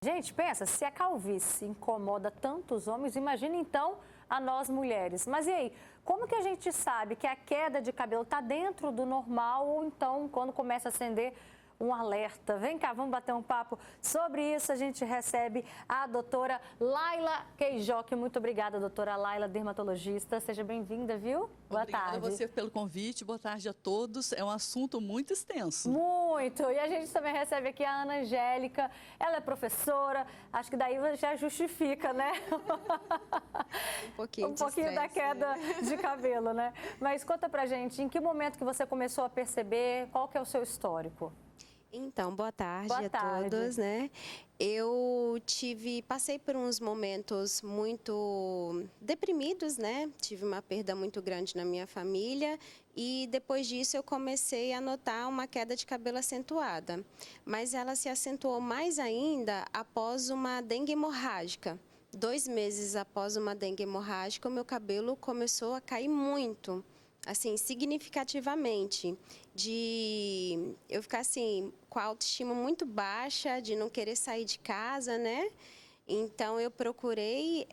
Gente, pensa, se a calvície incomoda tantos homens, imagina então a nós mulheres. Mas e aí, como que a gente sabe que a queda de cabelo está dentro do normal ou então quando começa a acender um alerta? Vem cá, vamos bater um papo sobre isso. A gente recebe a doutora Laila Queijoc. Muito obrigada, doutora Laila, dermatologista. Seja bem-vinda, viu? Boa tarde. Obrigada a você pelo convite. Boa tarde a todos. É um assunto muito extenso. Muito. E a gente também recebe aqui a Ana Angélica. Ela é professora. Acho que daí já justifica, né? Um pouquinho da queda de cabelo, né? Mas conta pra gente, em que momento que você começou a perceber? Qual que é o seu histórico? Então, boa tarde Boa tarde. a todos, né? Eu passei por uns momentos muito deprimidos, né? Tive uma perda muito grande na minha família e depois disso eu comecei a notar uma queda de cabelo acentuada. Mas ela se acentuou mais ainda após uma dengue hemorrágica. 2 meses após uma dengue hemorrágica, o meu cabelo começou a cair muito. Assim, significativamente, de eu ficar assim, com a autoestima muito baixa, de não querer sair de casa, né? Então, eu procurei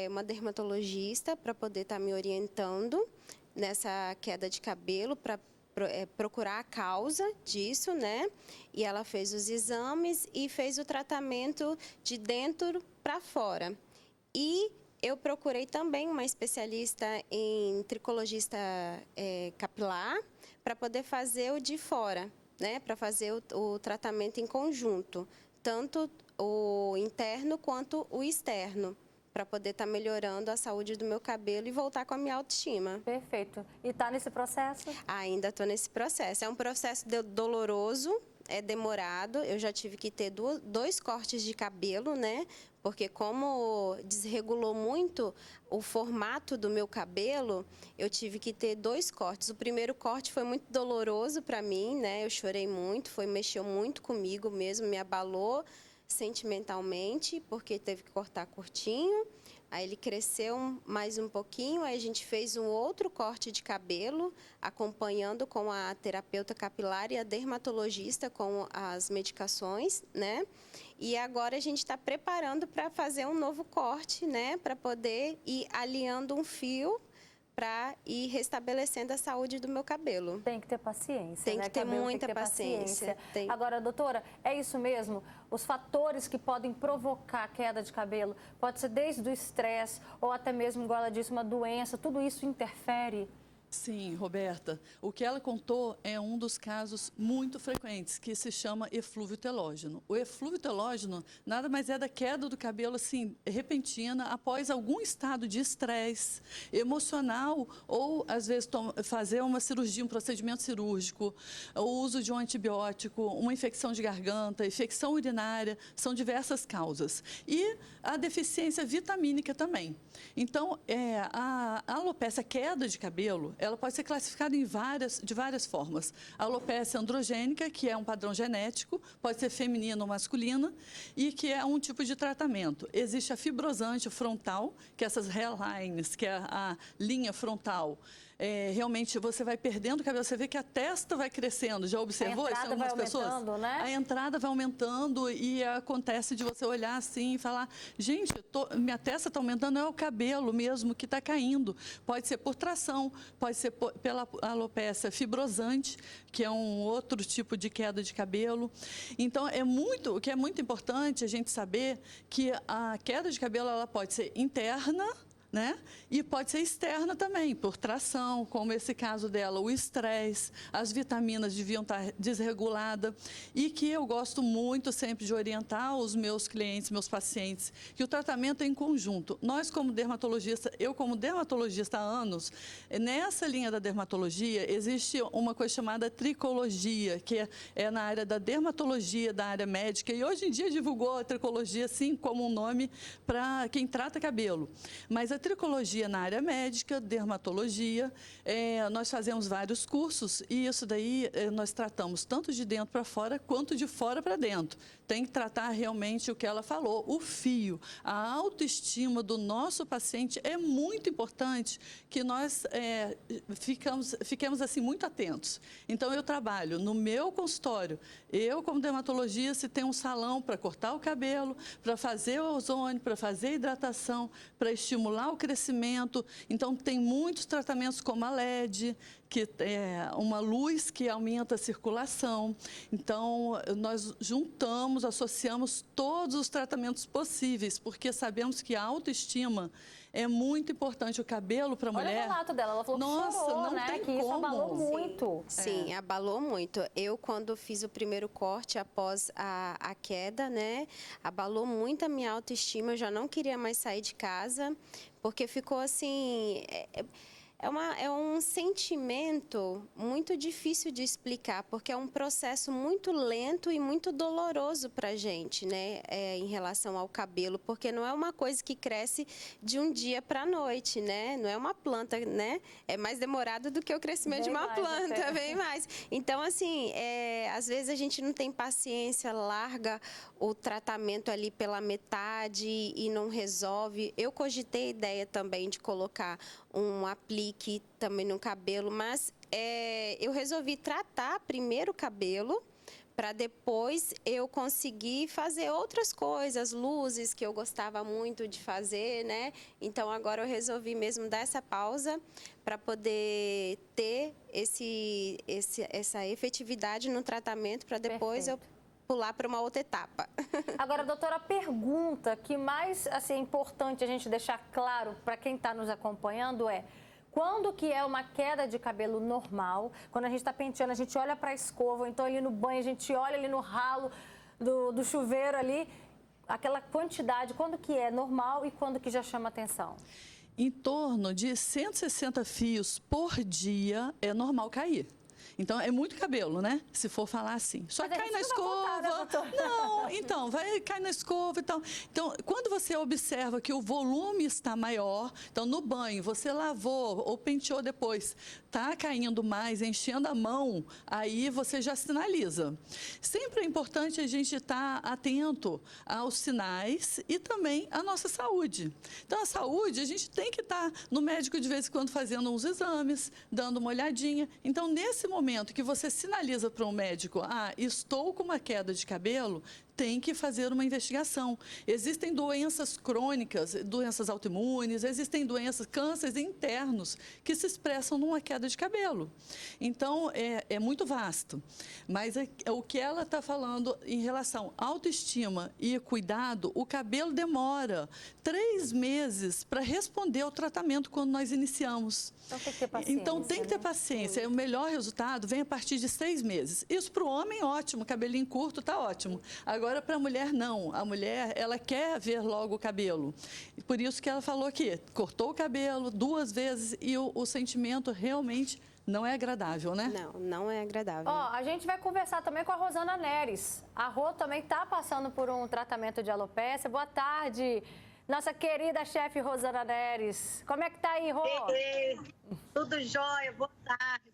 uma dermatologista para poder estar me orientando nessa queda de cabelo, para procurar a causa disso, né? E ela fez os exames e fez o tratamento de dentro para fora. E eu procurei também uma especialista em tricologista capilar para poder fazer o de fora, né? Para fazer o tratamento em conjunto, tanto o interno quanto o externo, para poder estar melhorando a saúde do meu cabelo e voltar com a minha autoestima. Perfeito. E está nesse processo? Ainda estou nesse processo. É um processo doloroso, é demorado. Eu já tive que ter 2 cortes de cabelo, né? Porque como desregulou muito o formato do meu cabelo, eu tive que ter 2 cortes. O primeiro corte foi muito doloroso para mim, né? Eu chorei muito, mexeu muito comigo mesmo, me abalou sentimentalmente, porque teve que cortar curtinho. Aí ele cresceu mais um pouquinho, aí a gente fez um outro corte de cabelo, acompanhando com a terapeuta capilar e a dermatologista com as medicações, né? E agora a gente está preparando para fazer um novo corte, né? Para poder ir alinhando um fio para ir restabelecendo a saúde do meu cabelo. Tem que ter paciência, Tem né? que ter Cabelo muita tem que ter paciência. Tem. Agora, doutora, é isso mesmo? Os fatores que podem provocar queda de cabelo, pode ser desde o estresse ou até mesmo, igual ela disse, uma doença, tudo isso interfere? Sim, Roberta, o que ela contou é um dos casos muito frequentes, que se chama eflúvio telógeno. O eflúvio telógeno nada mais é da queda do cabelo, assim, repentina, após algum estado de estresse emocional ou, às vezes, fazer uma cirurgia, um procedimento cirúrgico, o uso de um antibiótico, uma infecção de garganta, infecção urinária, são diversas causas. E a deficiência vitamínica também. Então, a alopecia, a queda de cabelo, ela pode ser classificada de várias formas. A alopecia androgênica, que é um padrão genético, pode ser feminina ou masculina, e que é um tipo de tratamento. Existe a fibrosante frontal, que é essas hairlines, que é a linha frontal. Realmente você vai perdendo o cabelo, você vê que a testa vai crescendo. Já observou isso em algumas pessoas? A entrada vai aumentando, né? A entrada vai aumentando e acontece de você olhar assim e falar, gente, minha testa está aumentando, é o cabelo mesmo que está caindo. Pode ser por tração, pode ser pela alopecia fibrosante, que é um outro tipo de queda de cabelo. Então, o que é muito importante a gente saber que a queda de cabelo ela pode ser interna, né? E pode ser externa também, por tração, como esse caso dela, o estresse, as vitaminas deviam estar desreguladas, e que eu gosto muito sempre de orientar os meus clientes, meus pacientes, que o tratamento é em conjunto. Nós, como dermatologista, eu como dermatologista há anos, nessa linha da dermatologia, existe uma coisa chamada tricologia, que é na área da dermatologia, da área médica, e hoje em dia divulgou a tricologia, assim, como um nome para quem trata cabelo. Mas a tricologia na área médica, dermatologia, nós fazemos vários cursos e isso daí nós tratamos tanto de dentro para fora quanto de fora para dentro. Tem que tratar realmente o que ela falou, o fio, a autoestima do nosso paciente é muito importante que nós fiquemos assim muito atentos. Então eu trabalho no meu consultório, eu como dermatologista tenho um salão para cortar o cabelo, para fazer o ozônio, para fazer a hidratação, para estimular o crescimento. Então tem muitos tratamentos como a LED, que é uma luz que aumenta a circulação. Então, nós juntamos, associamos todos os tratamentos possíveis, porque sabemos que a autoestima é muito importante. O cabelo para a mulher... Olha o relato dela, ela falou que chorou, não né? tem que isso abalou muito. Sim, abalou muito. Eu, quando fiz o primeiro corte após a queda, né, abalou muito a minha autoestima, eu já não queria mais sair de casa, porque ficou assim... É um sentimento muito difícil de explicar, porque é um processo muito lento e muito doloroso para a gente, né, em relação ao cabelo, porque não é uma coisa que cresce de um dia para a noite, né, não é uma planta, né, é mais demorado do que o crescimento de uma planta, bem mais. Então, assim, às vezes a gente não tem paciência, larga o tratamento ali pela metade e não resolve. Eu cogitei a ideia também de colocar um aplique também no cabelo, mas eu resolvi tratar primeiro o cabelo para depois eu conseguir fazer outras coisas, luzes que eu gostava muito de fazer, né? Então agora eu resolvi mesmo dar essa pausa para poder ter essa efetividade no tratamento para depois eu pular para uma outra etapa. Agora, doutora, a pergunta que mais assim, é importante a gente deixar claro para quem está nos acompanhando é: quando que é uma queda de cabelo normal? Quando a gente está penteando, a gente olha para a escova, ou então ali no banho, a gente olha ali no ralo do chuveiro ali, aquela quantidade, quando que é normal e quando que já chama atenção? Em torno de 160 fios por dia é normal cair. Então, é muito cabelo, né? Se for falar assim. Só cai na escova. Não, então, cai na escova e tal. Então, quando você observa que o volume está maior, então, no banho, você lavou ou penteou depois, tá caindo mais, enchendo a mão, aí você já sinaliza. Sempre é importante a gente estar atento aos sinais e também à nossa saúde. Então, a saúde, a gente tem que estar no médico de vez em quando fazendo uns exames, dando uma olhadinha. Então, nesse momento que você sinaliza para um médico, estou com uma queda de cabelo, tem que fazer uma investigação. Existem doenças crônicas, doenças autoimunes, existem doenças, cânceres internos que se expressam numa queda de cabelo. Então, é muito vasto. Mas o que ela está falando em relação à autoestima e cuidado, o cabelo demora 3 meses para responder ao tratamento quando nós iniciamos. Então, tem que ter paciência. Então, tem que ter paciência. O melhor resultado vem a partir de 6 meses. Isso para o homem, ótimo. Cabelinho curto, está ótimo. Agora, para a mulher, não. A mulher, ela quer ver logo o cabelo. Por isso que ela falou que cortou o cabelo 2 vezes e o sentimento realmente não é agradável, né? Não é agradável. A gente vai conversar também com a Rosana Neres. A Rô também está passando por um tratamento de alopécia. Boa tarde, nossa querida chefe Rosana Neres. Como é que tá aí, Rô? Tudo jóia, boa tarde.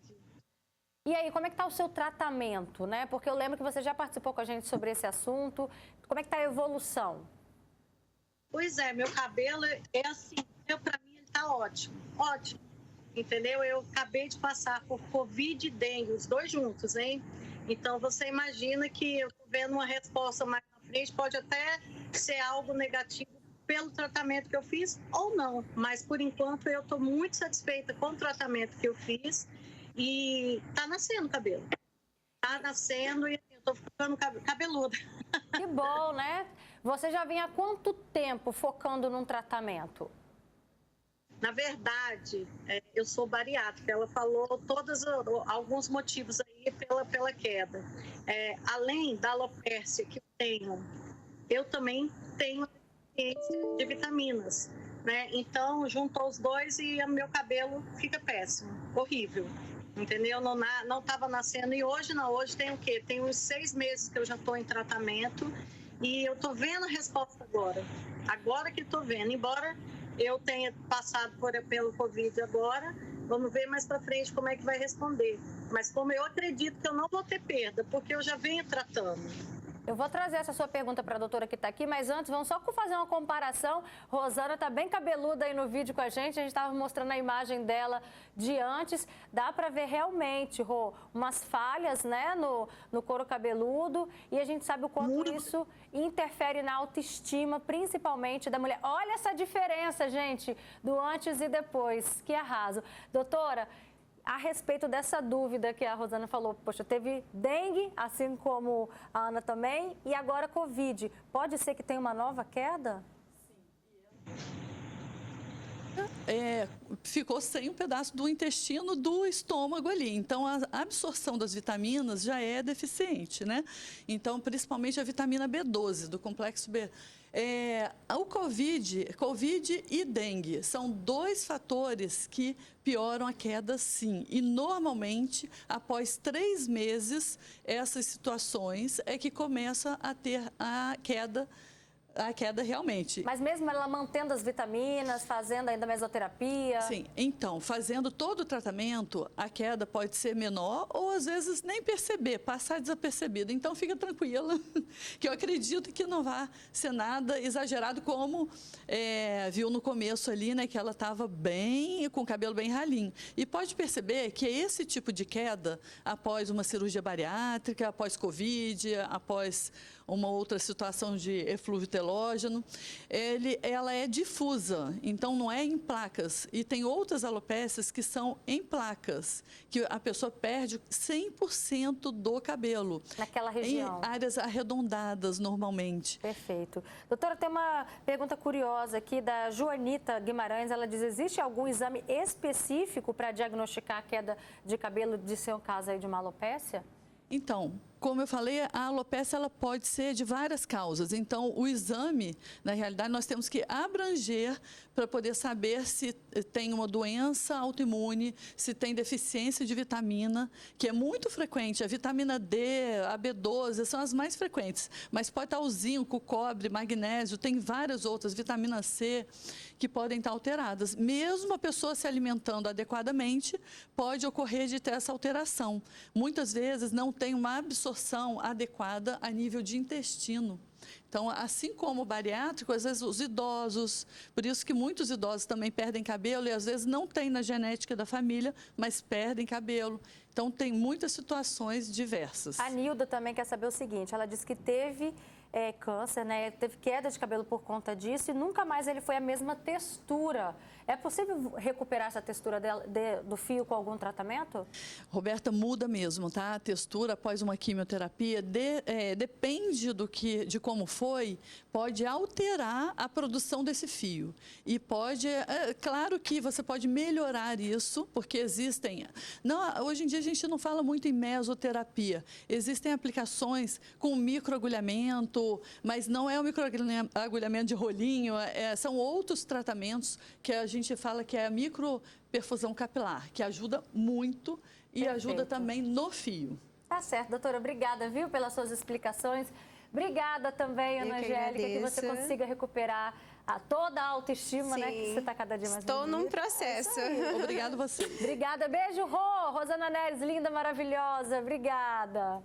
E aí, como é que tá o seu tratamento, né? Porque eu lembro que você já participou com a gente sobre esse assunto. Como é que tá a evolução? Pois é, meu cabelo é assim, para mim ele tá ótimo, ótimo, entendeu? Eu acabei de passar por Covid e dengue, os 2 juntos, hein? Então você imagina que eu tô vendo uma resposta mais na frente, pode até ser algo negativo pelo tratamento que eu fiz ou não, mas por enquanto eu tô muito satisfeita com o tratamento que eu fiz. E tá nascendo o cabelo. Tá nascendo e eu tô ficando cabeluda. Que bom, né? Você já vem há quanto tempo focando num tratamento? Na verdade, eu sou bariátrica. Ela falou alguns motivos aí pela queda. Além da alopécia que eu também tenho deficiência de vitaminas, né? Então, juntou os dois e o meu cabelo fica péssimo, horrível. Entendeu? Não estava nascendo. E hoje tem o quê? Tem uns 6 meses que eu já estou em tratamento e eu estou vendo a resposta agora. Agora que estou vendo. Embora eu tenha passado pelo Covid agora, vamos ver mais para frente como é que vai responder. Mas como eu acredito que eu não vou ter perda, porque eu já venho tratando. Eu vou trazer essa sua pergunta para a doutora que está aqui, mas antes vamos só fazer uma comparação. Rosana está bem cabeluda aí no vídeo com a gente estava mostrando a imagem dela de antes. Dá para ver realmente, Rô, umas falhas, né, no couro cabeludo, e a gente sabe o quanto isso interfere na autoestima, principalmente da mulher. Olha essa diferença, gente, do antes e depois. Que arraso. Doutora, a respeito dessa dúvida que a Rosana falou, poxa, teve dengue, assim como a Ana também, e agora Covid. Pode ser que tenha uma nova queda? Ficou sem um pedaço do intestino do estômago ali. Então, a absorção das vitaminas já é deficiente, né? Então, principalmente a vitamina B12 do complexo B. O Covid e dengue são 2 fatores que pioram a queda, sim. E, normalmente, após 3 meses, essas situações é que começa a ter a queda realmente. Mas mesmo ela mantendo as vitaminas, fazendo ainda mesoterapia? Sim, então, fazendo todo o tratamento, a queda pode ser menor ou às vezes nem perceber, passar desapercebida. Então, fica tranquila, que eu acredito que não vai ser nada exagerado, como viu no começo ali, né, que ela estava bem, com o cabelo bem ralinho. E pode perceber que esse tipo de queda, após uma cirurgia bariátrica, após Covid, após uma outra situação de eflúvio telógeno, ela é difusa, então não é em placas. E tem outras alopécias que são em placas, que a pessoa perde 100% do cabelo. Naquela região. Em áreas arredondadas, normalmente. Perfeito. Doutora, tem uma pergunta curiosa aqui da Joanita Guimarães. Ela diz, existe algum exame específico para diagnosticar a queda de cabelo de seu caso aí de uma alopécia? Então, como eu falei, a alopécia ela pode ser de várias causas. Então, o exame, na realidade, nós temos que abranger para poder saber se tem uma doença autoimune, se tem deficiência de vitamina, que é muito frequente. A vitamina D, a B12 são as mais frequentes, mas pode estar o zinco, o cobre, magnésio, tem várias outras, vitamina C, que podem estar alteradas. Mesmo a pessoa se alimentando adequadamente, pode ocorrer de ter essa alteração. Muitas vezes não tem uma absorção adequada a nível de intestino. Então, assim como o bariátrico, às vezes os idosos, por isso que muitos idosos também perdem cabelo e às vezes não tem na genética da família, mas perdem cabelo. Então, tem muitas situações diversas. A Nilda também quer saber o seguinte, ela disse que teve câncer, né? Teve queda de cabelo por conta disso e nunca mais ele foi a mesma textura. É possível recuperar essa textura do fio com algum tratamento? Roberta, muda mesmo, tá? A textura após uma quimioterapia depende de como foi, pode alterar a produção desse fio. E pode, claro que você pode melhorar isso, porque existem... hoje em dia a gente não fala muito em mesoterapia. Existem aplicações com microagulhamento, mas não é o microagulhamento de rolinho, são outros tratamentos que a gente fala que é a microperfusão capilar, que ajuda muito e Perfeito. ajuda também no fio. Tá certo, doutora. Obrigada, viu, pelas suas explicações. Obrigada também, Ana Angélica, que você consiga recuperar toda a autoestima, né? Que você está cada dia mais Estou num processo. Obrigada a você. Obrigada. Beijo, Rô. Rosana Neres, linda, maravilhosa. Obrigada.